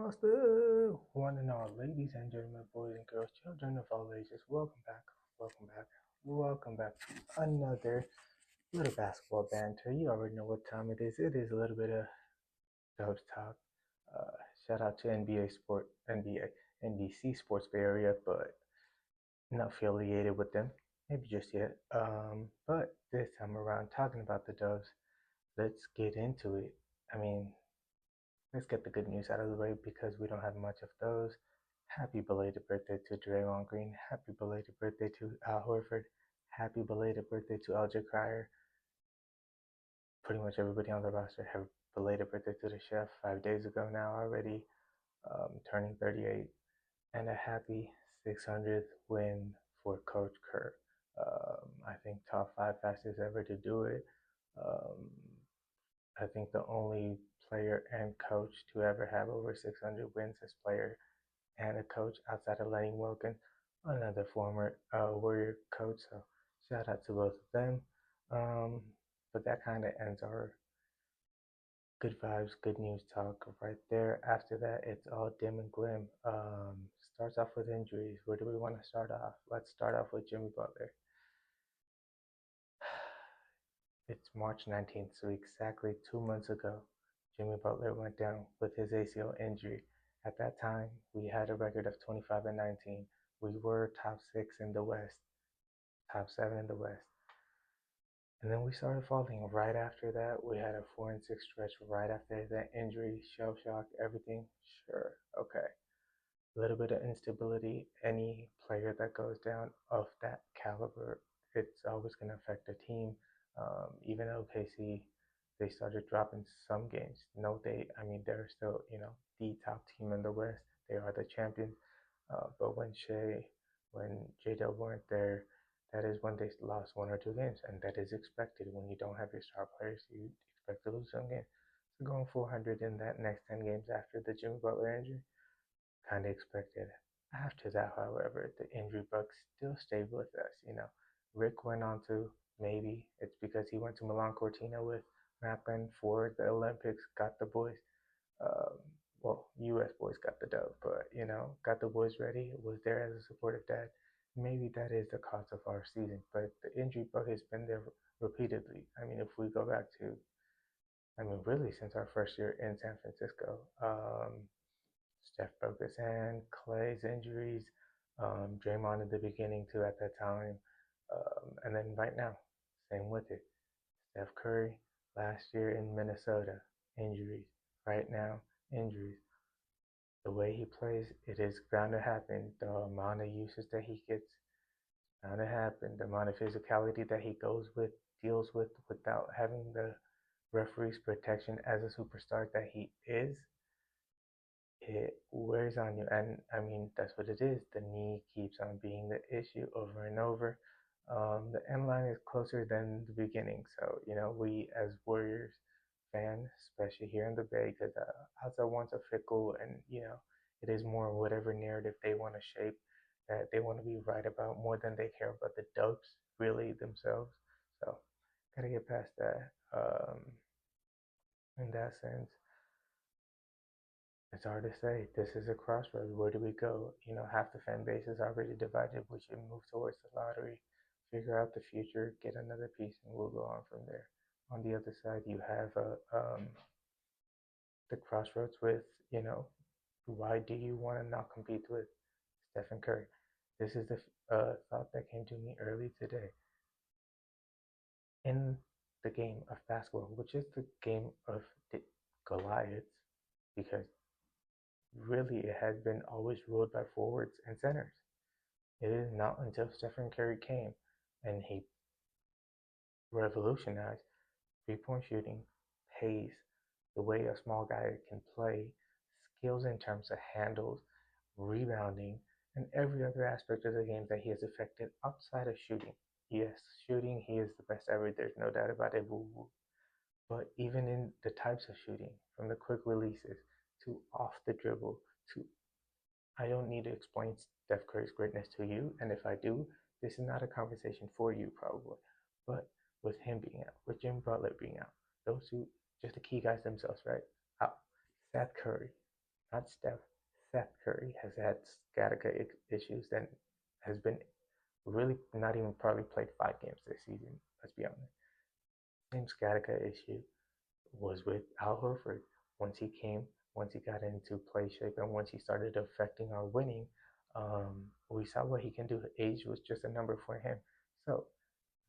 across the one and all, ladies and gentlemen, boys and girls, children of all ages. Welcome back, welcome back to another little basketball banter. You already know what time it is. It is a little bit of Dubs talk. Uh, Shout out to NBC Sports Bay Area, but not affiliated with them, maybe just yet. But this time around, talking about the Dubs, let's get into it. I mean, let's get the good news out of the way because we don't have much of those. Happy belated birthday to Draymond Green. Happy belated birthday to Al Horford. Happy belated birthday to LJ Cryer. Pretty much everybody on the roster have belated birthday to the chef 5 days ago now already, turning 38. And a happy 600th win for Coach Kerr. I think top 5 fastest ever to do it. Um, I think the only player and coach to ever have over 600 wins as player and a coach outside of Lenny Wilkins, another former Warrior coach. So shout out to both of them. But that kind of ends our good vibes, good news talk right there. After that, it's all dim and glim. Starts off with injuries. Where do we want to start off? Let's start off with Jimmy Butler. It's March 19th, so exactly 2 months ago, Jimmy Butler went down with his ACL injury. At that time, we had a record of 25 and 19. We were top 6 in the West, top 7 in the West. And then we started falling right after that. We had a 4-6 stretch right after that injury, shell shock, everything. Sure, okay. A little bit of instability. Any player that goes down of that caliber, it's always going to affect the team. Even OKC, they started dropping some games. No, they're still, the top team in the West. They are the champions. But when J-Dub weren't there, that is when they lost 1 or 2 games, and that is expected. When you don't have your star players, you expect to lose some games. So going 400 in that next 10 games after the Jimmy Butler injury, kind of expected. After that, however, the injury bug still stayed with us. Rick went on to, maybe it's because he went to Milan Cortina with Macklin for the Olympics, got the boys, U.S. boys got the dub, but, got the boys ready, was there as a supportive dad. Maybe that is the cause of our season, but the injury bug has been there repeatedly. If we go back to, really since our first year in San Francisco, Steph broke his hand, Clay's injuries, Draymond at the beginning too at that time, and then right now, same with it. Steph Curry last year in Minnesota, injuries. Right now, injuries. The way he plays, it is bound to happen. The amount of usage that he gets, bound to happen. The amount of physicality that he deals with without having the referee's protection as a superstar that he is, it wears on you. And that's what it is. The knee keeps on being the issue over and over. The end line is closer than the beginning. So, we as Warriors fans, especially here in the Bay, because outside ones are fickle and, it is more whatever narrative they want to shape that they want to be right about more than they care about the Dubs really themselves. So, gotta get past that. In that sense, it's hard to say. This is a crossroads. Where do we go? Half the fan base is already divided. We should move towards the lottery, figure out the future, get another piece, and we'll go on from there. On the other side, you have the crossroads with, why do you want to not compete with Stephen Curry? This is the thought that came to me early today. In the game of basketball, which is the game of the Goliaths, because really it has been always ruled by forwards and centers. It is not until Stephen Curry came and he revolutionized three-point shooting, pace, the way a small guy can play, skills in terms of handles, rebounding, and every other aspect of the game that he has affected outside of shooting. Yes, shooting, he is the best ever. There's no doubt about it. Woo-woo. But even in the types of shooting, from the quick releases to off the dribble to, I don't need to explain Steph Curry's greatness to you. And if I do, this is not a conversation for you probably. But with him being out, with Jim Butler being out, those two, just the key guys themselves, right? Out. Seth Curry, not Steph. Seth Curry has had sciatica issues that has been really not even probably played 5 games this season. Let's be honest. Same sciatica issue was with Al Horford. Once he came, once he got into play shape, and once he started affecting our winning, we saw what he can do. Age was just a number for him. So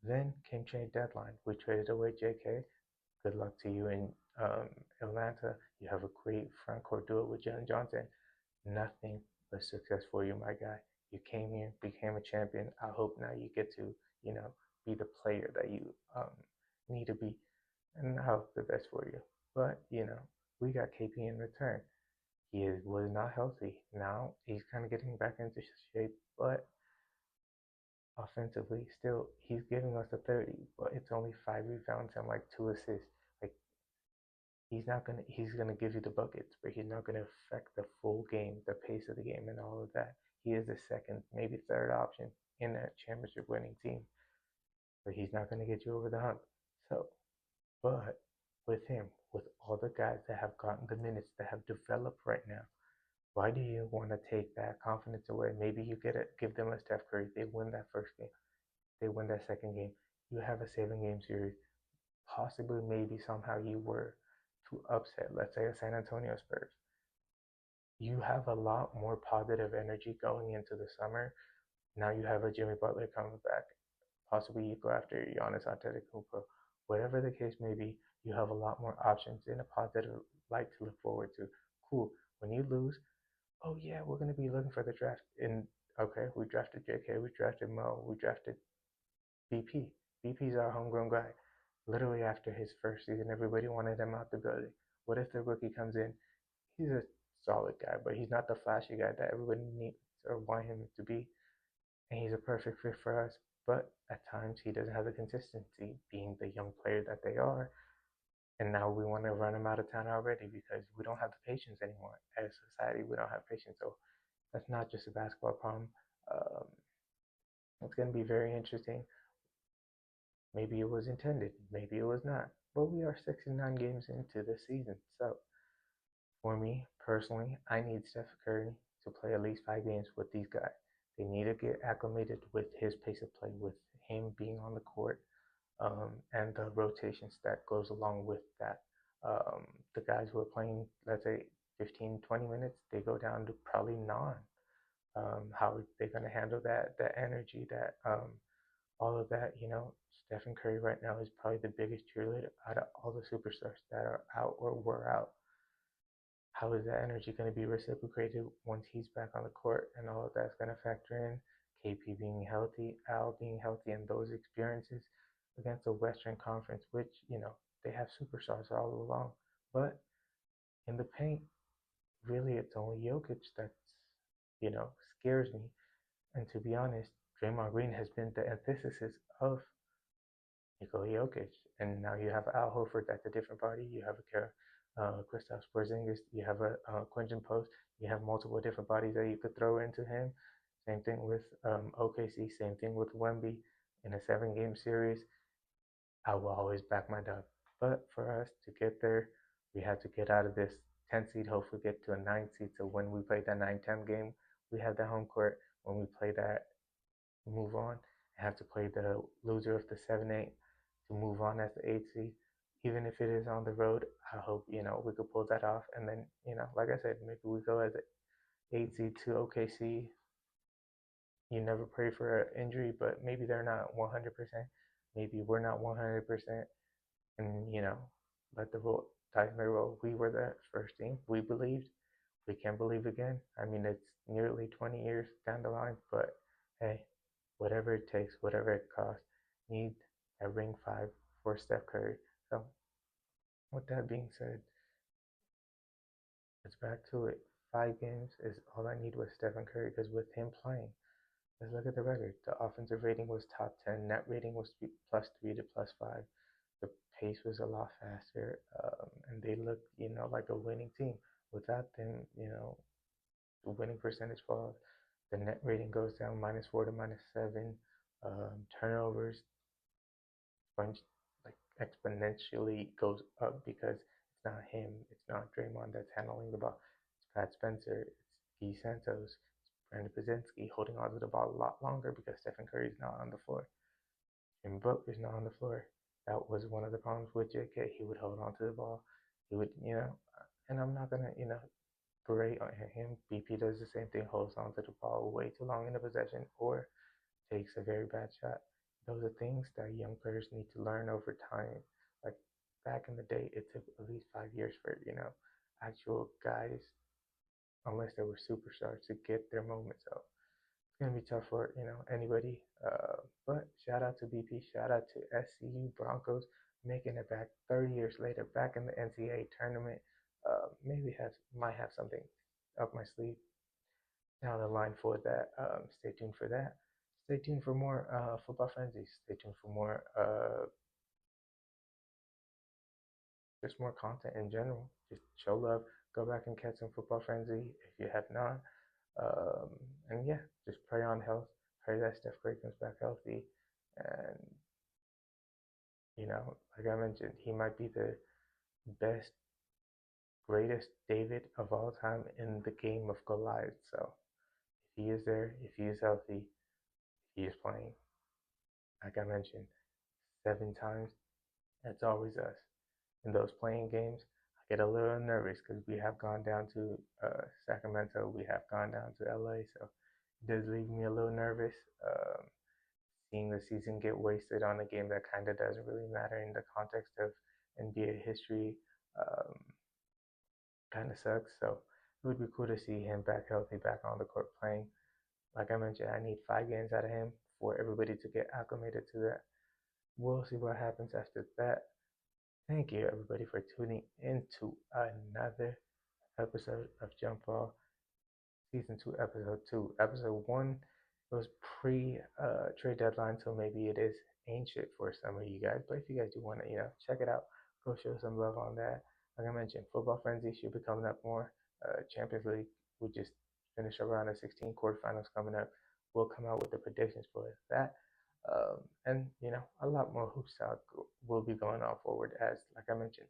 then came trade deadline. We traded away JK. Good luck to you in Atlanta. You have a great front court duo with Jalen Johnson. Nothing but success for you, my guy. You came here, became a champion. I hope now you get to, be the player that you need to be, and I hope the best for you. But we got KP in return. Was not healthy. Now he's kind of getting back into shape, but offensively, still he's giving us a 30, but it's only 5 rebounds and like 2 assists. Like he's gonna give you the buckets, but he's not gonna affect the full game, the pace of the game, and all of that. He is the second, maybe third option in that championship winning team, but he's not gonna get you over the hump. So, but with him, with all the guys that have gotten the minutes that have developed right now, why do you want to take that confidence away? Maybe you give them a Steph Curry, they win that first game, they win that second game. You have a 7 game series. Possibly, maybe somehow you were to upset, let's say, a San Antonio Spurs. You have a lot more positive energy going into the summer. Now you have a Jimmy Butler coming back. Possibly you go after Giannis Antetokounmpo. Whatever the case may be, you have a lot more options in a positive light to look forward to. Cool. When you lose, oh yeah, we're gonna be looking for the draft. And okay, we drafted JK, we drafted Mo, we drafted BP. BP's our homegrown guy. Literally after his first season, everybody wanted him out the building. What if the rookie comes in? He's a solid guy, but he's not the flashy guy that everybody needs or want him to be. And he's a perfect fit for us. But at times he doesn't have the consistency, being the young player that they are. And now we want to run him out of town already because we don't have the patience anymore. As a society, we don't have patience. So that's not just a basketball problem. Um, it's going to be very interesting. Maybe it was intended, maybe it was not. But we are 69 games into the season. So for me personally, I need Steph Curry to play at least 5 games with these guys. They need to get acclimated with his pace of play, with him being on the court, and the rotations that goes along with that. The guys who are playing, let's say, 15, 20 minutes, they go down to probably none. How are they going to handle that energy, that all of that? Stephen Curry right now is probably the biggest cheerleader out of all the superstars that are out or were out. How is that energy going to be reciprocated once he's back on the court, and all of that's going to factor in KP being healthy, Al being healthy, and those experiences against the Western Conference, which, they have superstars all along. But in the paint, really, it's only Jokic that's, scares me. And to be honest, Draymond Green has been the antithesis of Nikola Jokic. And now you have Al Horford, that's a different body. You have Kristaps Porzingis, you have a Quinton Post, you have multiple different bodies that you could throw into him. Same thing with OKC, same thing with Wemby in a 7 game series. I will always back my dog. But for us to get there, we have to get out of this 10 seed, hopefully get to a 9 seed. So when we play that 9-10 game, we have the home court. When we play that, move on, and have to play the loser of the 7-8 to move on as the 8 seed. Even if it is on the road, I hope, we could pull that off. And then, like I said, maybe we go as an 8 seed to OKC. You never pray for an injury, but maybe they're not 100%. Maybe we're not 100%. And, let the dice may roll. We were the first team. We believed. We can believe again. I mean, it's nearly 20 years down the line, but hey, whatever it takes, whatever it costs, need a ring 5 for Steph Curry. So, with that being said, it's back to it. 5 games is all I need with Stephen Curry, because with him playing, let's look at the record. The offensive rating was top 10. Net rating was +3 to +5. The pace was a lot faster, and they looked, like a winning team. Without them, the winning percentage falls. The net rating goes down -4 to -7. Turnovers like exponentially goes up because it's not him, it's not Draymond that's handling the ball. It's Pat Spencer, it's Guy Santos, Brandon Brzezinski holding onto the ball a lot longer because Stephen Curry is not on the floor. Jimmy Butler's not on the floor. That was one of the problems with JK. He would hold on to the ball. He would, and I'm not gonna, berate on him. BP does the same thing, holds on to the ball way too long in the possession, or takes a very bad shot. Those are things that young players need to learn over time. Like back in the day, it took at least 5 years for actual guys, unless they were superstars, to get their moment. So it's gonna be tough for anybody. But shout out to BP, shout out to SCU Broncos making it back 30 years later, back in the NCAA tournament. Maybe might have something up my sleeve down the line for that. Stay tuned for that. Stay tuned for more football frenzies. Stay tuned for more just more content in general. Just show love. Go back and catch some football frenzy if you have not. Um, and yeah, just pray on health. Pray that Steph Curry comes back healthy. And like I mentioned, he might be the best, greatest David of all time in the game of Goliath. So if he is there, if he is healthy, he is playing. Like I mentioned, 7 times. That's always us. In those playing games, I get a little nervous because we have gone down to Sacramento, we have gone down to LA, so it does leave me a little nervous. Seeing the season get wasted on a game that kind of doesn't really matter in the context of NBA history kind of sucks. So it would be cool to see him back healthy, back on the court playing. Like I mentioned, I need 5 games out of him for everybody to get acclimated to that. We'll see what happens after that. Thank you, everybody, for tuning into another episode of JumpBall, Season 2, Episode 2. Episode 1 was pre-trade deadline, so maybe it is ancient for some of you guys. But if you guys do want to, check it out, go show some love on that. Like I mentioned, Football Frenzy should be coming up more. Champions League, we just finished around the 16 quarterfinals coming up. We'll come out with the predictions for that. And a lot more hoops out will be going on forward, as like I mentioned,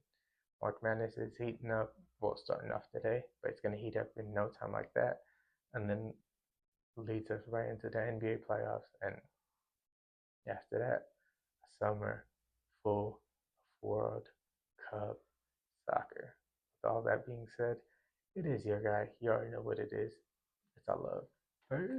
March Madness is heating up. Well, starting off today, but it's going to heat up in no time like that, and then leads us right into the NBA playoffs, and after that, summer full of World Cup soccer. With all that being said, it is your guy. You already know what it is. It's all love. Hey.